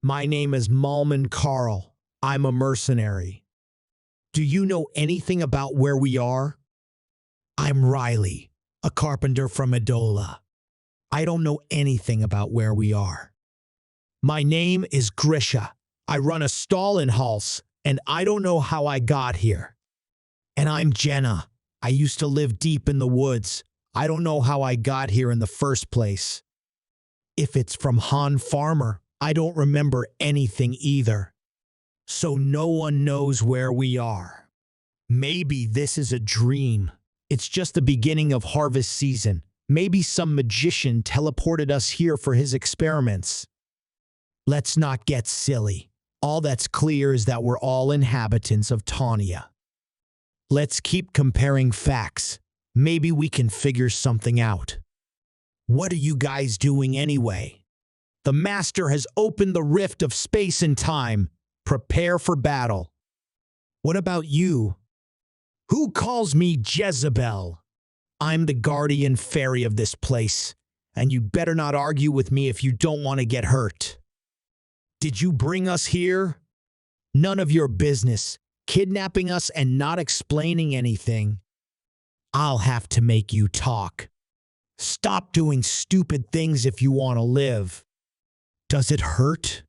My name is Malman Carl. I'm a mercenary. Do you know anything about where we are? I'm Riley, a carpenter from Edola. I don't know anything about where we are. My name is Grisha. I run a stall in Hals, and I don't know how I got here. And I'm Jenna. I used to live deep in the woods. I don't know how I got here in the first place. If it's from Han Farmer, I don't remember anything either. So no one knows where we are. Maybe this is a dream. It's just the beginning of harvest season. Maybe some magician teleported us here for his experiments. Let's not get silly. All that's clear is that we're all inhabitants of Tanya. Let's keep comparing facts. Maybe we can figure something out. What are you guys doing anyway? The Master has opened the rift of space and time. Prepare for battle. What about you? Who calls me Jezebel? I'm the guardian fairy of this place, and you better not argue with me if you don't want to get hurt. Did you bring us here? None of your business. Kidnapping us and not explaining anything. I'll have to make you talk. Stop doing stupid things if you want to live. Does it hurt?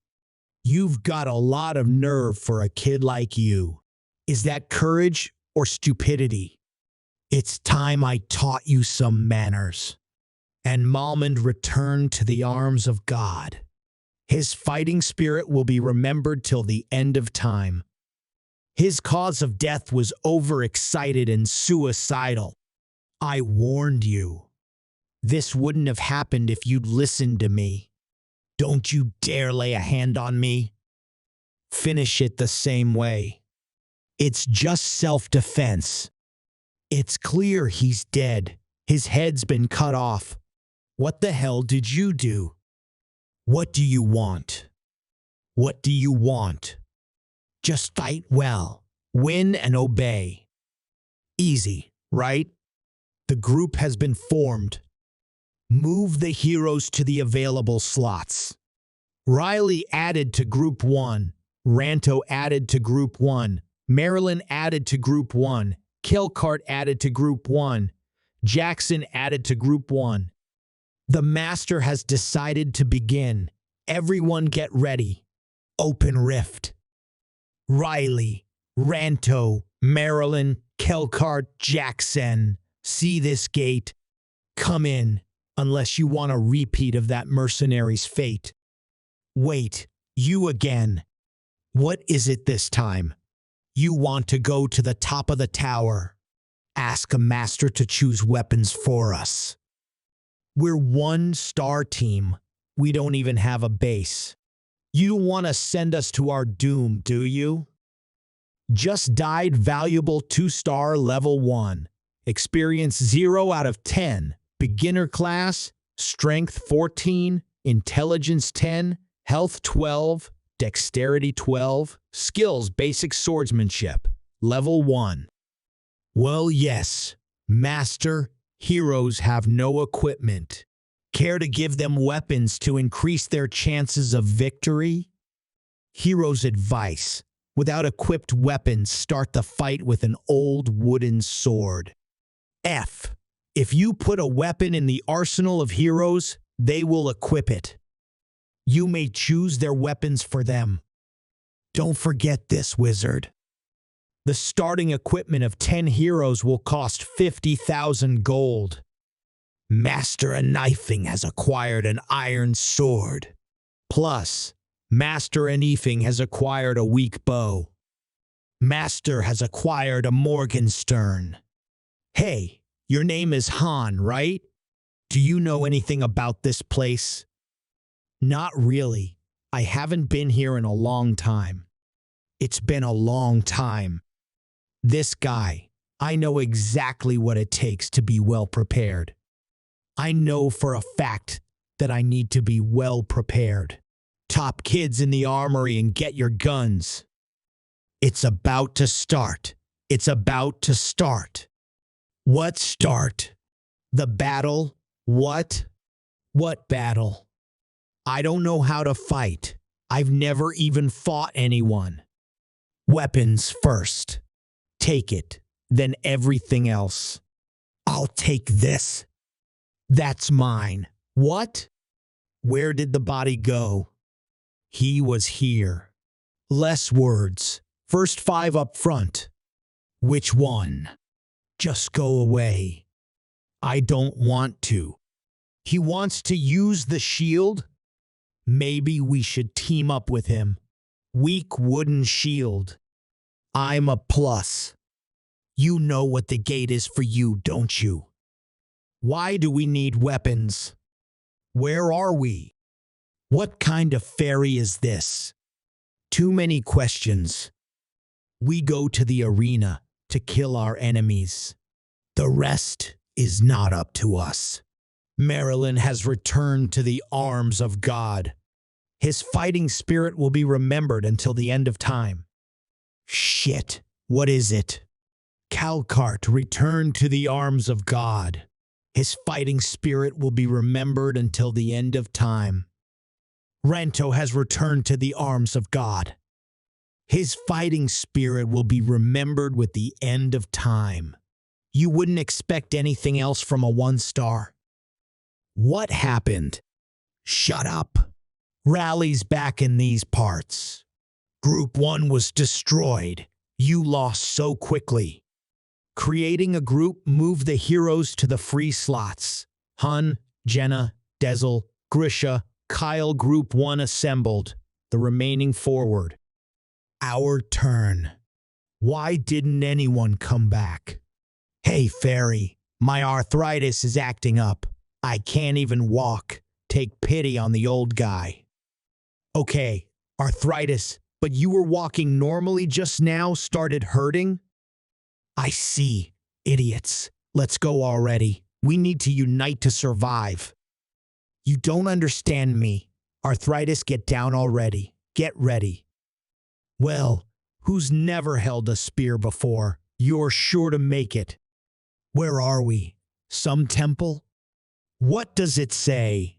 You've got a lot of nerve for a kid like you. Is that courage or stupidity? It's time I taught you some manners. And Malmand returned to the arms of God. His fighting spirit will be remembered till the end of time. His cause of death was overexcited and suicidal. I warned you. This wouldn't have happened if you'd listened to me. Don't you dare lay a hand on me. Finish it the same way. It's just self-defense. It's clear he's dead. His head's been cut off. What the hell did you do? What do you want? What do you want? Just fight well. Win and obey. Easy, right? The group has been formed. Move the heroes to the available slots. Riley added to Group 1. Ranto added to Group 1. Marilyn added to Group 1. Kilcart added to Group 1. Jackson added to Group 1. The Master has decided to begin. Everyone get ready. Open rift. Riley, Ranto, Marilyn, Kilcart, Jackson. See this gate? Come in, unless you want a repeat of that mercenary's fate. Wait, you again. What is it this time? You want to go to the top of the tower. Ask a master to choose weapons for us. We're one-star team. We don't even have a base. You want to send us to our doom, do you? Just died valuable 2-star level 1. Experience 0 out of 10. Beginner class, strength 14, intelligence 10, health 12, dexterity 12, skills basic swordsmanship, level 1. Well, yes, Master, heroes have no equipment. Care to give them weapons to increase their chances of victory? Hero's advice. Without equipped weapons, start the fight with an old wooden sword. F. If you put a weapon in the arsenal of heroes, they will equip it. You may choose their weapons for them. Don't forget this, wizard. The starting equipment of 10 heroes will cost 50,000 gold. Master Knifing has acquired an iron sword. Plus, Master Knifing has acquired a weak bow. Master has acquired a Morgenstern. Hey, your name is Han, right? Do you know anything about this place? Not really. I haven't been here in a long time. It's been a long time. This guy, I know exactly what it takes to be well prepared. I know for a fact that I need to be well prepared. Top kids in the armory and get your guns. It's about to start. It's about to start. What start? The battle? What? What battle? I don't know how to fight. I've never even fought anyone. Weapons first. Take it, then everything else. I'll take this. That's mine. What? Where did the body go? He was here. Less words. First 5 up front. Which one? Just go away. I don't want to. He wants to use the shield? Maybe we should team up with him. Weak wooden shield. I'm a plus. You know what the gate is for you, don't you? Why do we need weapons? Where are we? What kind of fairy is this? Too many questions. We go to the arena to kill our enemies. The rest is not up to us. Marilyn has returned to the arms of God. His fighting spirit will be remembered until the end of time. Shit, what is it? Calcart returned to the arms of God. His fighting spirit will be remembered until the end of time. Rento has returned to the arms of God. His fighting spirit will be remembered with the end of time. You wouldn't expect anything else from a 1-star. What happened? Shut up. Rally's back in these parts. Group 1 was destroyed. You lost so quickly. Creating a group moved the heroes to the free slots. Hun, Jenna, Dezel, Grisha, Kyle. Group 1 assembled. The remaining forward. Our turn. Why didn't anyone come back? Hey, Fairy, my arthritis is acting up. I can't even walk. Take pity on the old guy. Okay, arthritis, but you were walking normally just now, started hurting? I see. Idiots. Let's go already. We need to unite to survive. You don't understand me. Arthritis, get down already. Get ready. Well, who's never held a spear before? You're sure to make it. Where are we? Some temple? What does it say?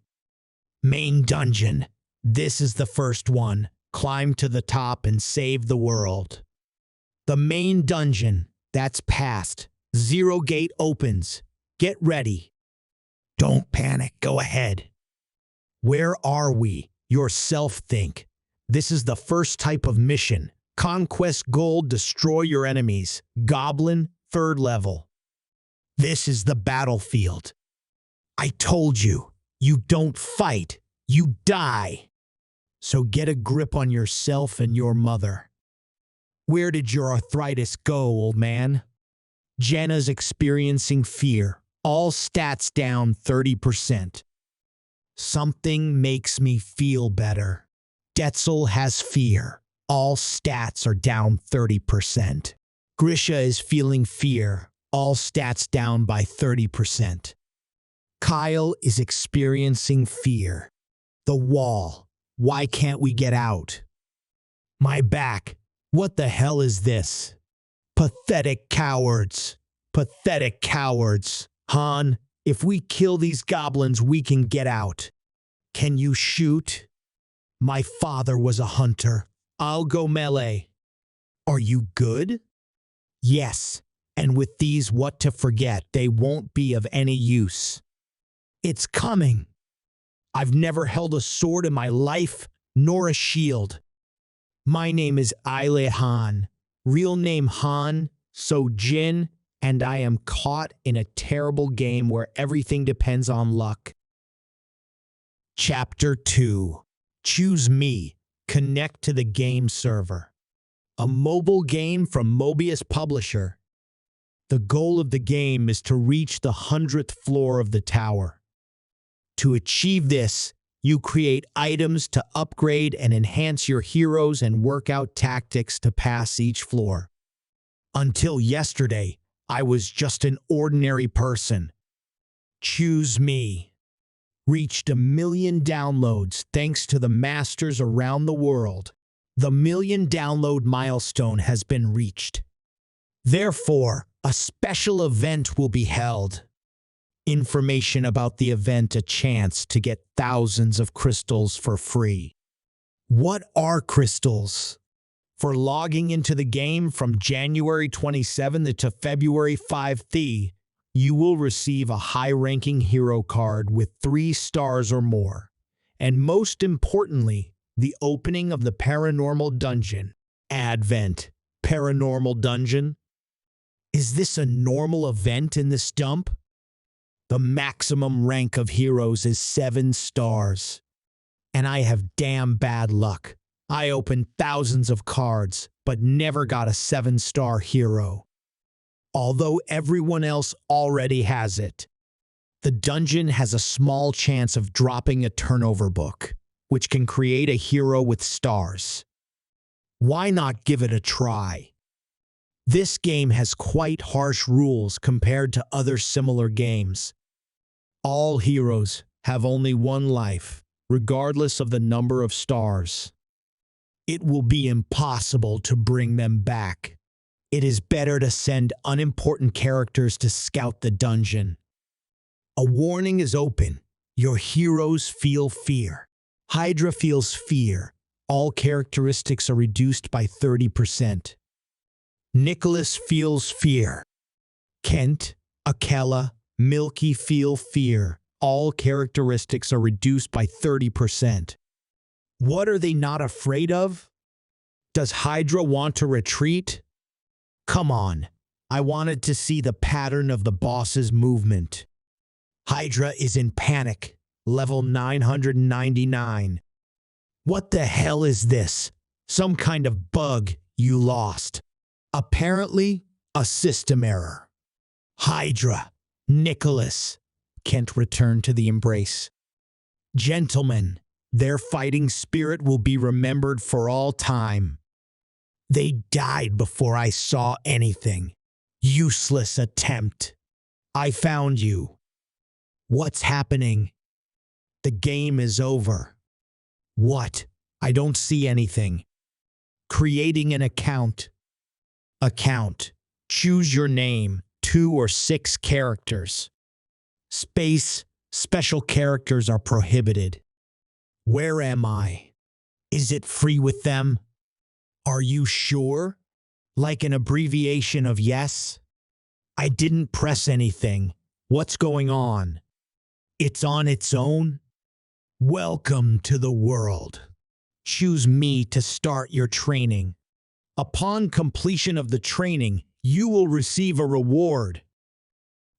Main dungeon. This is the first one. Climb to the top and save the world. The main dungeon. That's past. 0 gate opens. Get ready. Don't panic. Go ahead. Where are we? Yourself think. This is the first type of mission. Conquest gold, destroy your enemies. Goblin, 3rd level. This is the battlefield. I told you, you don't fight, you die. So get a grip on yourself and your mother. Where did your arthritis go, old man? Jenna's experiencing fear. All stats down 30%. Something makes me feel better. Detzel has fear. All stats are down 30%. Grisha is feeling fear. All stats down by 30%. Kyle is experiencing fear. The wall. Why can't we get out? My back. What the hell is this? Pathetic cowards. Pathetic cowards. Han, if we kill these goblins, we can get out. Can you shoot? My father was a hunter. I'll go melee. Are you good? Yes, and with these what to forget, they won't be of any use. It's coming. I've never held a sword in my life, nor a shield. My name is Yslat Han, real name Han, so Jin, and I am caught in a terrible game where everything depends on luck. Chapter 2. Choose me. Connect to the game server. A mobile game from Mobius Publisher. The goal of the game is to reach the 100th floor of the tower. To achieve this, you create items to upgrade and enhance your heroes and work out tactics to pass each floor. Until yesterday, I was just an ordinary person. Choose me. Reached 1 million downloads thanks to the masters around the world. The 1 million download milestone has been reached. Therefore, a special event will be held. Information about the event: a chance to get thousands of crystals for free. What are crystals? For logging into the game from January 27th to February 5th, you will receive a high-ranking hero card with 3 stars or more. And most importantly, the opening of the Paranormal Dungeon. Advent. Paranormal Dungeon? Is this a normal event in this dump? The maximum rank of heroes is 7 stars. And I have damn bad luck. I opened thousands of cards, but never got a 7-star hero. Although everyone else already has it. The dungeon has a small chance of dropping a turnover book, which can create a hero with stars. Why not give it a try? This game has quite harsh rules compared to other similar games. All heroes have only 1 life, regardless of the number of stars. It will be impossible to bring them back. It is better to send unimportant characters to scout the dungeon. A warning is open. Your heroes feel fear. Hydra feels fear. All characteristics are reduced by 30%. Nicholas feels fear. Kent, Akela, Milky feel fear. All characteristics are reduced by 30%. What are they not afraid of? Does Hydra want to retreat? Come on, I wanted to see the pattern of the boss's movement. Hydra is in panic, level 999. What the hell is this? Some kind of bug you lost. Apparently, a system error. Hydra, Nicholas. Kent returned to the embrace. Gentlemen, their fighting spirit will be remembered for all time. They died before I saw anything. Useless attempt. I found you. What's happening? The game is over. What? I don't see anything. Creating an account. Account. Choose your name, 2 or 6 characters. Space. Special characters are prohibited. Where am I? Is it free with them? Are you sure? Like an abbreviation of yes? I didn't press anything. What's going on? It's on its own? Welcome to the world. Choose me to start your training. Upon completion of the training, you will receive a reward.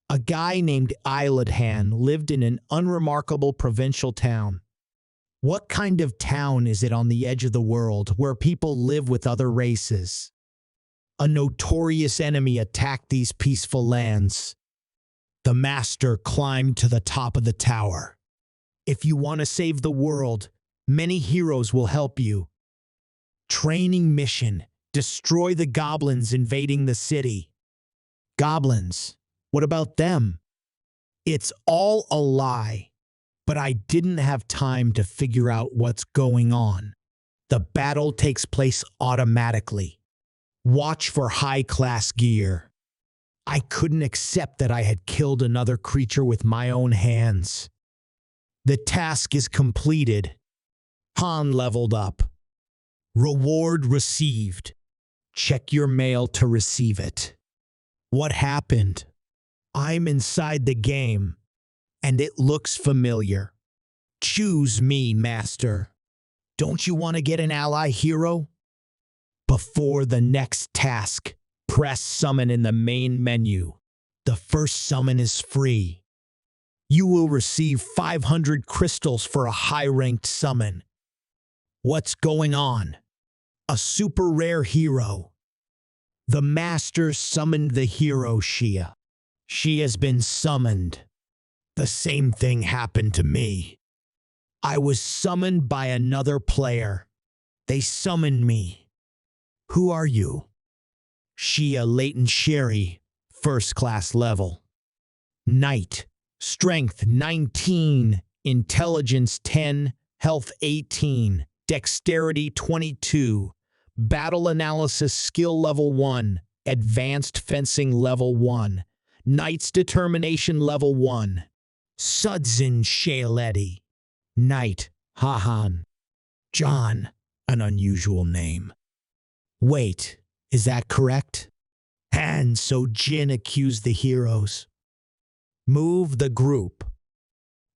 A guy named Yslat lived in an unremarkable provincial town. What kind of town is it on the edge of the world where people live with other races? A notorious enemy attacked these peaceful lands. The master climbed to the top of the tower. If you want to save the world, many heroes will help you. Training mission: destroy the goblins invading the city. Goblins? What about them? It's all a lie. But I didn't have time to figure out what's going on. The battle takes place automatically. Watch for high-class gear. I couldn't accept that I had killed another creature with my own hands. The task is completed. Han leveled up. Reward received. Check your mail to receive it. What happened? I'm inside the game. And it looks familiar. Choose me, Master. Don't you want to get an ally hero? Before the next task, press summon in the main menu. The first summon is free. You will receive 500 crystals for a high-ranked summon. What's going on? A super rare hero. The Master summoned the hero Shia. She has been summoned. The same thing happened to me. I was summoned by another player. They summoned me. Who are you? Shia Leighton Sherry, 1st class level. Knight, Strength 19, Intelligence 10, Health 18, Dexterity 22, Battle Analysis Skill Level 1, Advanced Fencing Level 1, Knight's Determination Level 1. Sudzin Shaletti. Knight, Hahan. John, An unusual name. Wait, is that correct? And so Jin accused the heroes. Move the group.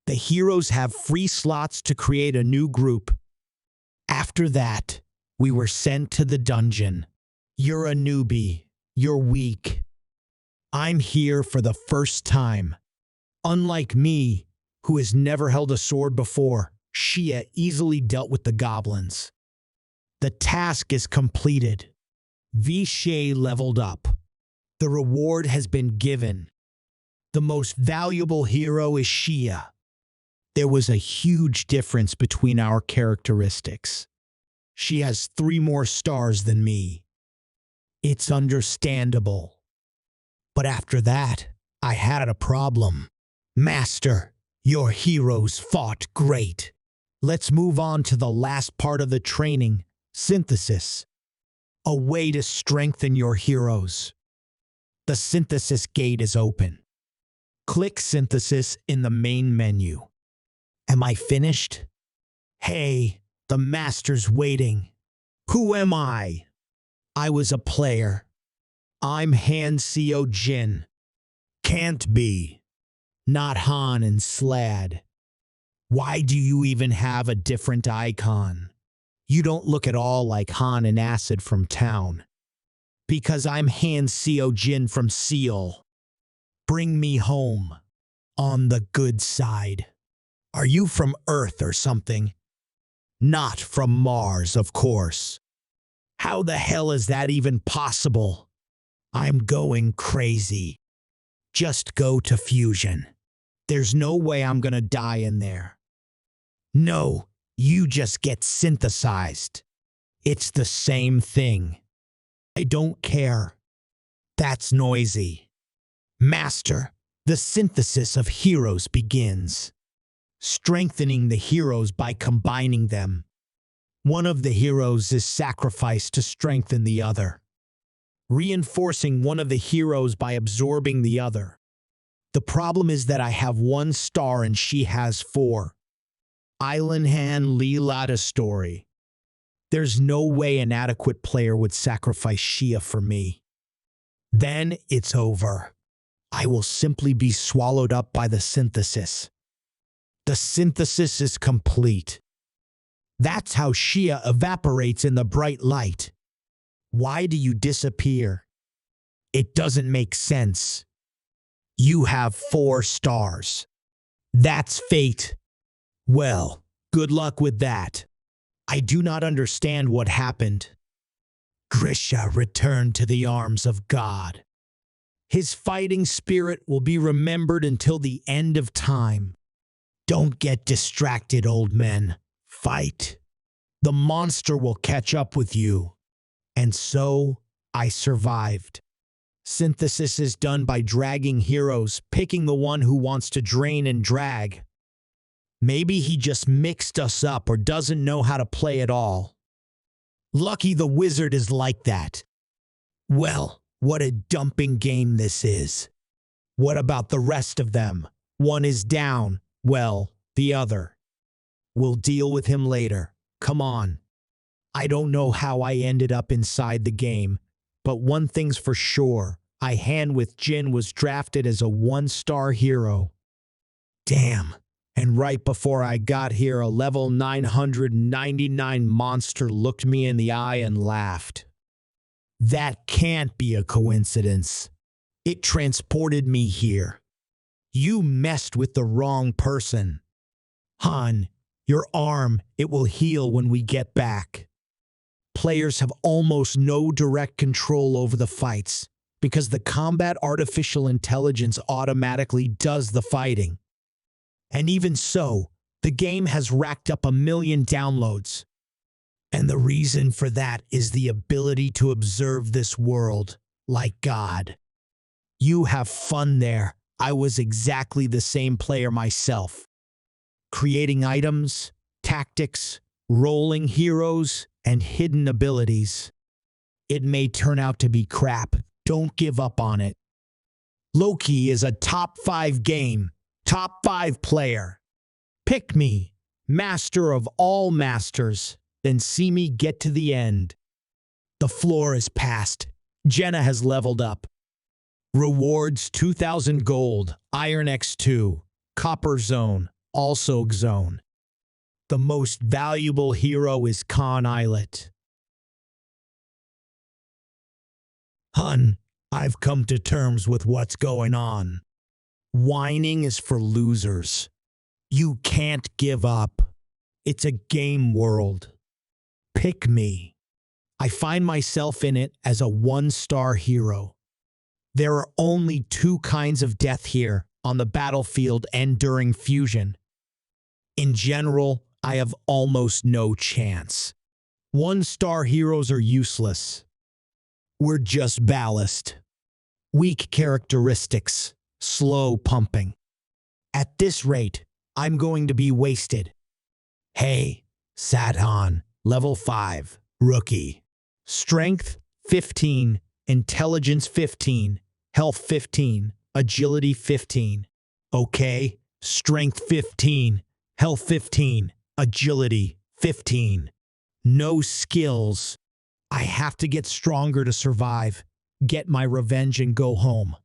The heroes have free slots to create a new group. After that, we were sent to the dungeon. You're a newbie. You're weak. I'm here for the first time. Unlike me, who has never held a sword before, Shia easily dealt with the goblins. The task is completed. Vishay leveled up. The reward has been given. The most valuable hero is Shia. There was a huge difference between our characteristics. She has 3 more stars than me. It's understandable. But after that, I had a problem. Master, your heroes fought great. Let's move on to the last part of the training, synthesis. A way to strengthen your heroes. The synthesis gate is open. Click synthesis in the main menu. Am I finished? Hey, the master's waiting. Who am I? I was a player. I'm Han Seo Jin. Can't be. Not Han and Slad. Why do you even have a different icon? You don't look at all like Han and Acid from town. Because I'm Han Seo Jin from Seoul. Bring me home. On the good side. Are you from Earth or something? Not from Mars, of course. How the hell is that even possible? I'm going crazy. Just go to fusion. There's no way I'm gonna die in there. No, you just get synthesized. It's the same thing. I don't care. That's noisy. Master, the synthesis of heroes begins. Strengthening the heroes by combining them. One of the heroes is sacrificed to strengthen the other. Reinforcing one of the heroes by absorbing the other. The problem is that I have 1 star and she has 4. Island Han Yslat story. There's no way an adequate player would sacrifice Shia for me. Then it's over. I will simply be swallowed up by the synthesis. The synthesis is complete. That's how Shia evaporates in the bright light. Why do you disappear? It doesn't make sense. You have 4 stars. That's fate. Well, good luck with that. I do not understand what happened. Grisha returned to the arms of God. His fighting spirit will be remembered until the end of time. Don't get distracted, old men. Fight. The monster will catch up with you. And so, I survived. Synthesis is done by dragging heroes, picking the one who wants to drain and drag. Maybe he just mixed us up or doesn't know how to play at all. Lucky the wizard is like that. Well, what a dumping game this is. What about the rest of them? One is down. Well, the other. We'll deal with him later. Come on. I don't know how I ended up inside the game, but one thing's for sure. I Han with Jin was drafted as a 1-star hero. Damn. And right before I got here, a level 999 monster looked me in the eye and laughed. That can't be a coincidence. It transported me here. You messed with the wrong person. Han, your arm, it will heal when we get back. Players have almost no direct control over the fights because the combat artificial intelligence automatically does the fighting. And even so, the game has racked up 1 million downloads. And the reason for that is the ability to observe this world like God. You have fun there. I was exactly the same player myself. Creating items, tactics, rolling heroes, and hidden abilities. It may turn out to be crap. Don't give up on it. Loki is a top 5 game, top 5 player. Pick me, master of all masters. then see me get to the end. The floor is passed. Jenna has leveled up. Rewards 2,000 gold, Iron X2, Copper Zone, also Zone. The most valuable hero is Khan Yslat. Hun, I've come to terms with what's going on. Whining is for losers. You can't give up. It's a game world. Pick me. I find myself in it as a one-star hero. There are only two kinds of death here, on the battlefield and during fusion. In general, I have almost no chance. One-star heroes are useless. We're just ballast. Weak characteristics, slow pumping. At this rate, I'm going to be wasted. Hey, Sadhan, level 5, rookie. Strength 15, intelligence 15, health 15, agility 15. Okay, strength 15, health 15, agility 15. No skills. I have to get stronger to survive, get my revenge and go home.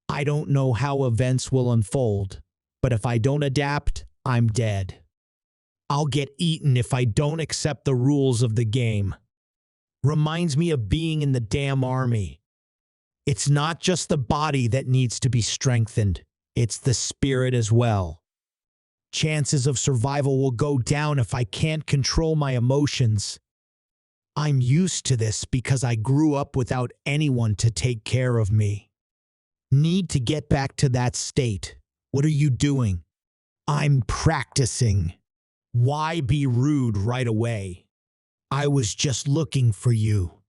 I don't know how events will unfold, but if I don't adapt, I'm dead. I'll get eaten if I don't accept the rules of the game. Reminds me of being in the damn army. It's not just the body that needs to be strengthened, it's the spirit as well. Chances of survival will go down if I can't control my emotions. I'm used to this because I grew up without anyone to take care of me. Need to get back to that state. What are you doing? I'm practicing. Why be rude right away? I was just looking for you.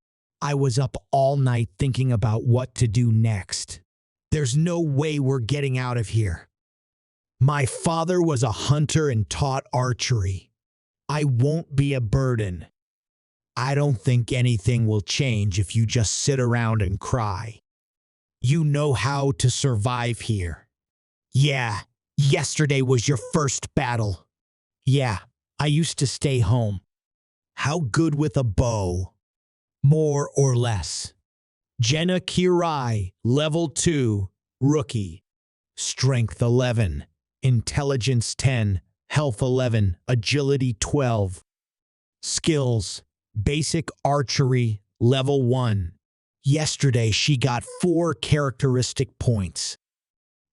I was up all night thinking about what to do next. There's no way we're getting out of here. My father was a hunter and taught archery. I won't be a burden. I don't think anything will change if you just sit around and cry. You know how to survive here. Yeah, yesterday was your first battle. Yeah, I used to stay home. How good with a bow? More or less. Jenna Kirai, level 2, rookie. Strength 11, intelligence 10, health 11, agility 12. Skills, basic archery, level 1. Yesterday she got 4 characteristic points.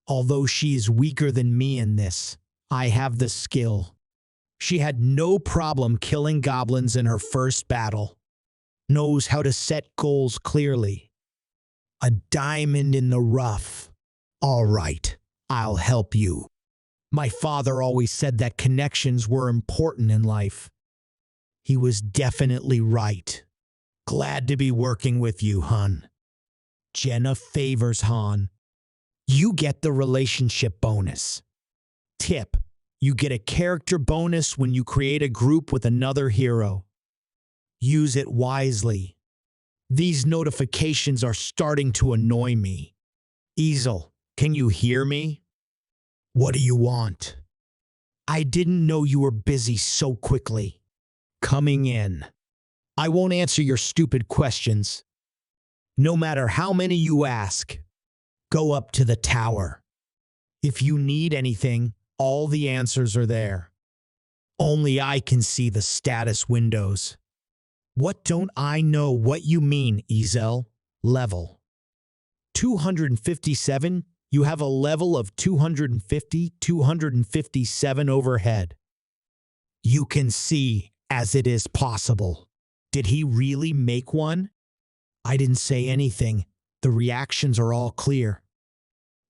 Although she is weaker than me in this, I have the skill. She had no problem killing goblins in her first battle. Knows how to set goals clearly. A diamond in the rough. All right, I'll help you. My father always said that connections were important in life. He was definitely right. Glad to be working with you, hun. Jenna favors Han. You get the relationship bonus. Tip: you get a character bonus when you create a group with another hero. Use it wisely. These notifications are starting to annoy me. Easel, can you hear me? What do you want? I didn't know you were busy so quickly. Coming in. I won't answer your stupid questions. No matter how many you ask, go up to the tower. If you need anything, all the answers are there. Only I can see the status windows. What don't I know what you mean, Ezel? Level 257, you have a level of 250, 257 overhead. You can see as it is possible. Did he really make one? I didn't say anything. The reactions are all clear.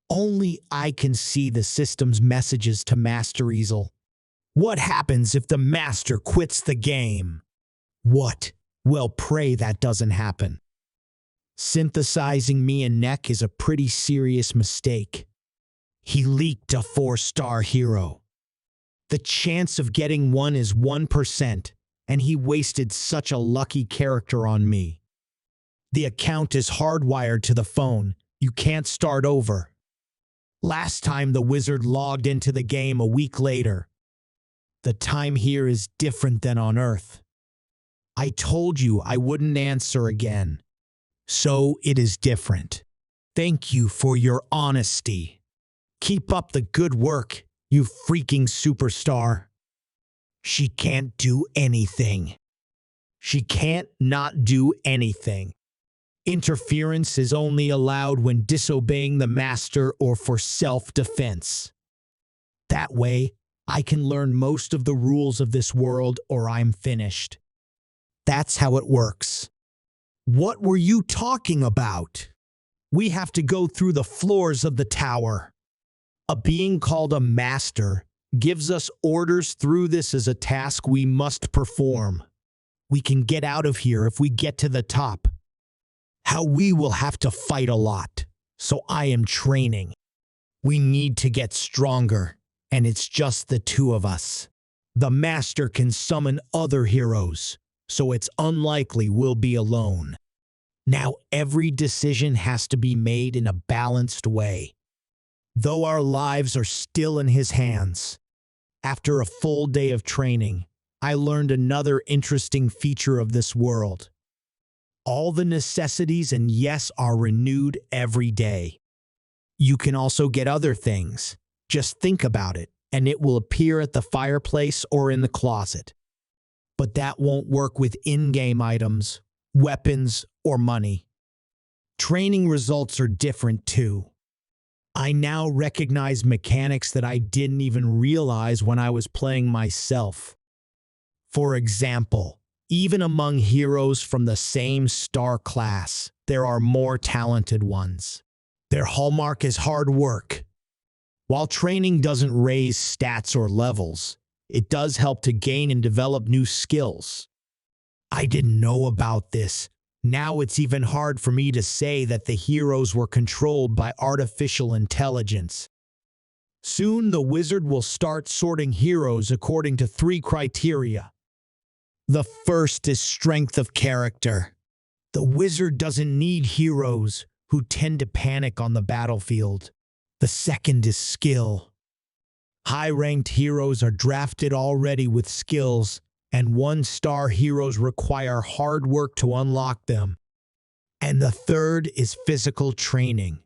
Only I can see the system's messages to Master Ezel. What happens if the Master quits the game? What? Well, pray that doesn't happen. Synthesizing me and Neck is a pretty serious mistake. He leaked a 4-star hero. The chance of getting one is 1%, and he wasted such a lucky character on me. The account is hardwired to the phone. You can't start over. Last time the wizard logged into the game a week later. The time here is different than on Earth. I told you I wouldn't answer again. So it is different. Thank you for your honesty. Keep up the good work, you freaking superstar. She can't do anything. She can't not do anything. Interference is only allowed when disobeying the master or for self-defense. That way, I can learn most of the rules of this world or I'm finished. That's how it works. What were you talking about? We have to go through the floors of the tower. A being called a master gives us orders through this as a task we must perform. We can get out of here if we get to the top. How we will have to fight a lot, so I am training. We need to get stronger, and it's just the two of us. The master can summon other heroes, so it's unlikely we'll be alone. Now every decision has to be made in a balanced way. Though our lives are still in his hands. After a full day of training, I learned another interesting feature of this world. All the necessities and yes are renewed every day. You can also get other things. Just think about it, and it will appear at the fireplace or in the closet. But that won't work with in-game items, weapons, or money. Training results are different too. I now recognize mechanics that I didn't even realize when I was playing myself. For example, even among heroes from the same star class, there are more talented ones. Their hallmark is hard work. While training doesn't raise stats or levels, it does help to gain and develop new skills. I didn't know about this. Now it's even hard for me to say that the heroes were controlled by artificial intelligence. Soon the wizard will start sorting heroes according to 3 criteria. The first is strength of character. The wizard doesn't need heroes who tend to panic on the battlefield. The second is skill. High-ranked heroes are drafted already with skills, and 1-star heroes require hard work to unlock them. And the third is physical training.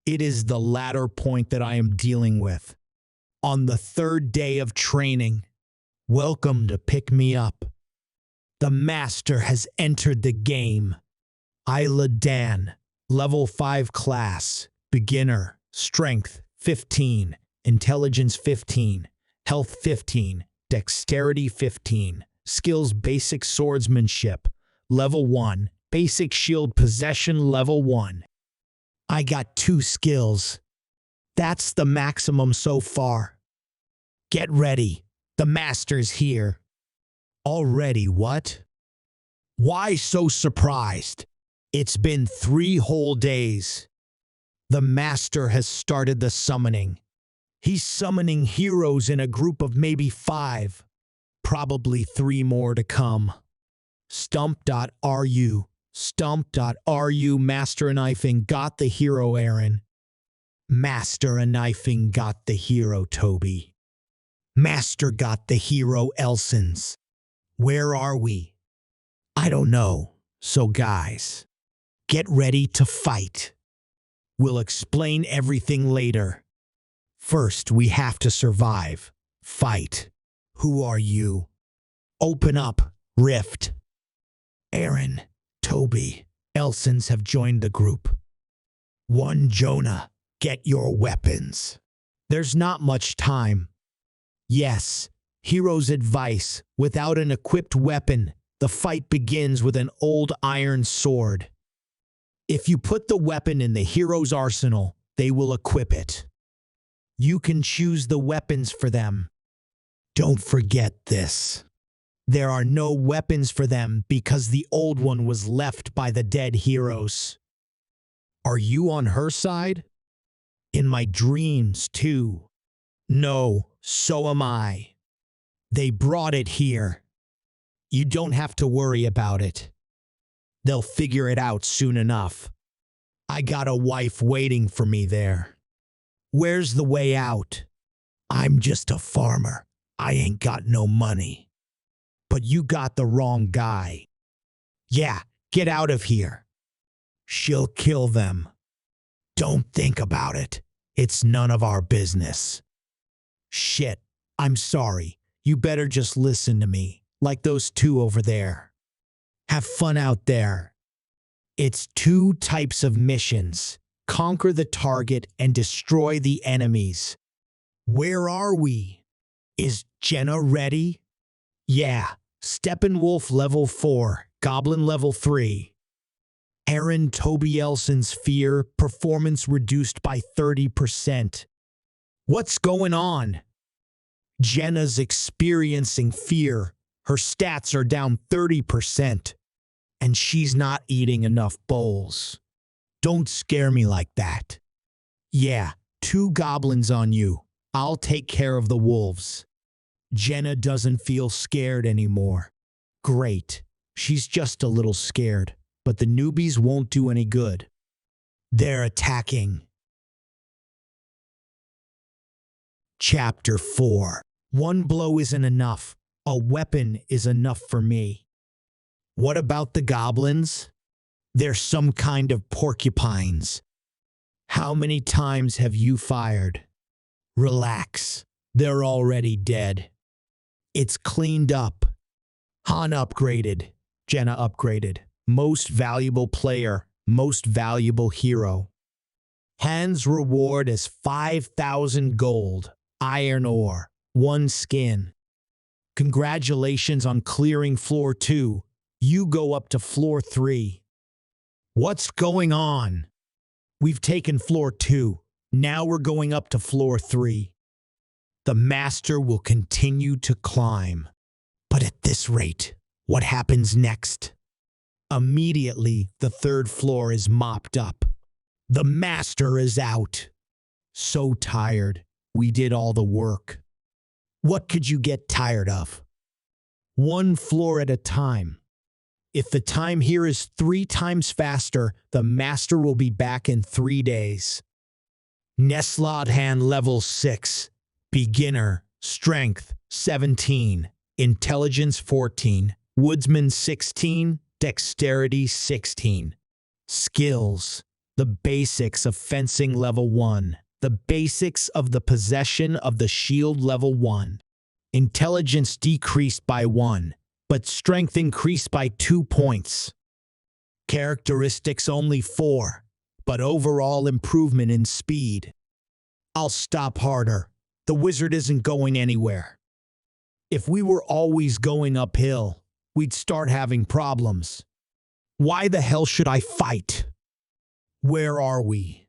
It is the latter point that I am dealing with. On the 3rd day of training, welcome to Pick Me Up. The master has entered the game. Yslat, level 5 class, beginner, strength 15, intelligence 15, health 15, dexterity 15, skills basic swordsmanship, level 1, basic shield possession level 1. I got 2 skills. That's the maximum so far. Get ready, the master's here. Already what? Why so surprised? It's been 3 whole days. The master has started the summoning. He's summoning heroes in a group of maybe 5. Probably 3 more to come. Stump.ru Master Knifing got the hero Aaron. Master Knifing got the hero Toby. Master got the hero Elsons. Where are we? I don't know. So guys, get ready to fight. We'll explain everything later. First, we have to survive. Fight. Who are you? Open up, Rift. Aaron, Toby, Elsons have joined the group. 1 Jonah, get your weapons. There's not much time. Yes. Hero's advice, without an equipped weapon, the fight begins with an old iron sword. If you put the weapon in the hero's arsenal, they will equip it. You can choose the weapons for them. Don't forget this. There are no weapons for them because the old one was left by the dead heroes. Are you on her side? In my dreams, too. No, so am I. They brought it here. You don't have to worry about it. They'll figure it out soon enough. I got a wife waiting for me there. Where's the way out? I'm just a farmer. I ain't got no money. But you got the wrong guy. Yeah, get out of here. She'll kill them. Don't think about it. It's none of our business. Shit, I'm sorry. You better just listen to me, like those two over there. Have fun out there. It's two types of missions. Conquer the target and destroy the enemies. Where are we? Is Jenna ready? Yeah, Steppenwolf level 4, Goblin level 3. Aaron Tobielson's fear, performance reduced by 30%. What's going on? Jenna's experiencing fear. Her stats are down 30%. And she's not eating enough bowls. Don't scare me like that. Yeah, 2 goblins on you. I'll take care of the wolves. Jenna doesn't feel scared anymore. Great. She's just a little scared, but the newbies won't do any good. They're attacking. Chapter 4. One blow isn't enough. A weapon is enough for me. What about the goblins? They're some kind of porcupines. How many times have you fired? Relax. They're already dead. It's cleaned up. Han upgraded. Jenna upgraded. Most valuable player. Most valuable hero. Han's reward is 5,000 gold. Iron ore. 1 skin. Congratulations on clearing floor 2. You go up to floor 3. What's going on? We've taken floor 2. Now we're going up to floor 3. The master will continue to climb. But at this rate, what happens next? Immediately, the 3rd floor is mopped up. The master is out. So tired. We did all the work. What could you get tired of? 1 floor at a time. If the time here is 3 times faster, the master will be back in 3 days. Yslat hand level 6. Beginner. Strength 17. Intelligence 14. Woodsman 16. Dexterity 16. Skills. The basics of fencing level 1. The basics of the possession of the shield level 1. Intelligence decreased by 1. But strength increased by 2 points. Characteristics only 4, but overall improvement in speed. I'll stop harder. The wizard isn't going anywhere. If we were always going uphill, we'd start having problems. Why the hell should I fight? Where are we?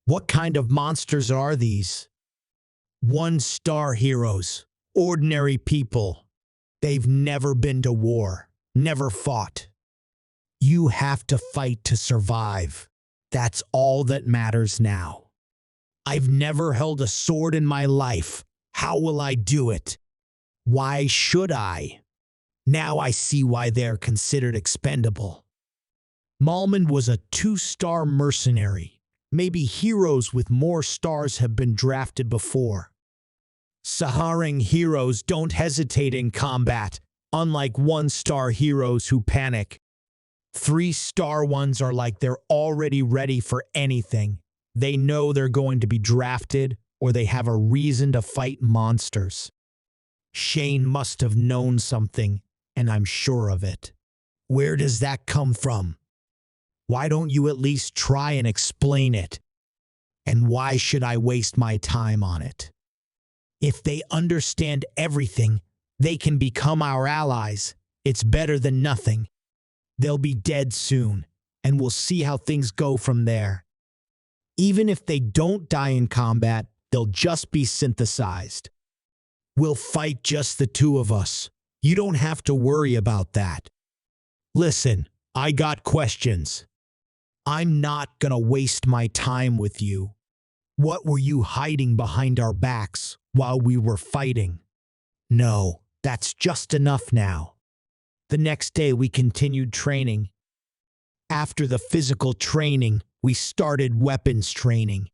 What kind of monsters are these? 1-star heroes, ordinary people. They've never been to war, never fought. You have to fight to survive. That's all that matters now. I've never held a sword in my life. How will I do it? Why should I? Now I see why they're considered expendable. Malman was a 2-star mercenary. Maybe heroes with more stars have been drafted before. Saharan heroes don't hesitate in combat, unlike 1-star heroes who panic. 3-star ones are like they're already ready for anything. They know they're going to be drafted, or they have a reason to fight monsters. Shane must have known something, and I'm sure of it. Where does that come from? Why don't you at least try and explain it? And why should I waste my time on it? If they understand everything, they can become our allies. It's better than nothing. They'll be dead soon, and we'll see how things go from there. Even if they don't die in combat, they'll just be synthesized. We'll fight just the 2 of us. You don't have to worry about that. Listen, I got questions. I'm not gonna waste my time with you. What were you hiding behind our backs while we were fighting? No, that's just enough now. The next day we continued training. After the physical training, we started weapons training.